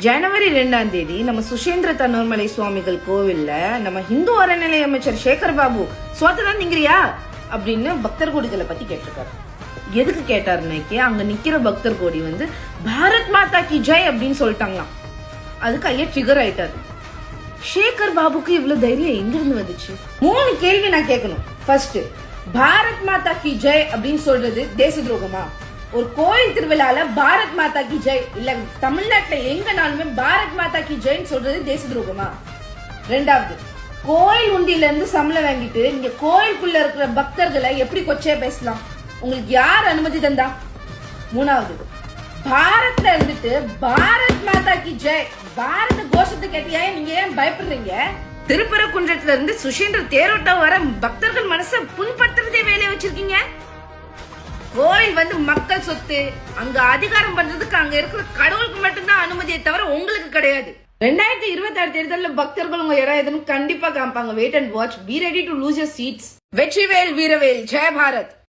ஜனவரி 2ஆம் தேதி நம்ம சுசேந்திர தன்னூர்மலை சுவாமிகள் கோவில்ல நம்ம இந்து அறநிலை அமைச்சர் சேகர் பாபு சுவாத்ததான் திங்கிறியா அப்படின்னு பக்தர் கோடிகளை பத்தி கேட்டிருக்காரு. எதுக்கு கேட்டாருன்னாக்கே அங்க நிக்கிற பக்தர் கோடி பாரத் மாதா கி ஜெய் அப்படின்னு சொல்லிட்டாங்களாம். அதுக்கு ஐயா ட்ரிகர் ஆயிட்டாரு. சேகர் பாபுக்கு இவ்வளவு தைரியம் எங்க இருந்து வந்துச்சு? 3 கேள்வி நான் கேட்கணும். ஃபர்ஸ்ட், பாரத் மாதா கி ஜெய் அப்படின்னு சொல்றது தேச துரோகமா? ஒரு கோயில் திருவிழால பாரத் மாதா கி ஜெய் இல்ல தமிழ்நாட்டுல எங்கனாலுமே பாரத் மாதா கி ஜெய்ன்னு சொல்றது தேச துரோகமா? 2வது, கோயில் உண்டியில இருந்து சம்பளம் வாங்கிட்டு நீங்க கோயிலுக்குள்ள இருக்கிற பக்தர்களை எப்படி கொச்சையா பேசலாம்? உங்களுக்கு யார் அனுமதி தந்தா? 3வது, பாரத்ல இருந்துட்டு பாரத் மாதா கி ஜெய் பாரத கோஷத்தை கேட்டியா நீங்க ஏன் பயப்படுறீங்க? திருப்பரங்குன்றத்துல இருந்து சுசேந்திர தேரோட்டா வர பக்தர்கள் மனசை புண்படுத்துறதே வேலையை வச்சிருக்கீங்க. கோயில் மக்கள் சொத்து, அங்க அதிகாரம் பண்றதுக்கு அங்க இருக்கிற கடவுளுக்கு மட்டும்தான் அனுமதியை தவிர உங்களுக்கு கிடையாது. 2026 தேர்தலில் பக்தர்கள் உங்க இடம் எதுன்னு கண்டிப்பா காமிப்பாங்க. Wait and watch. Be ready to lose your seats. வெற்றிவேல் வீரவேல். ஜெய் பாரத்.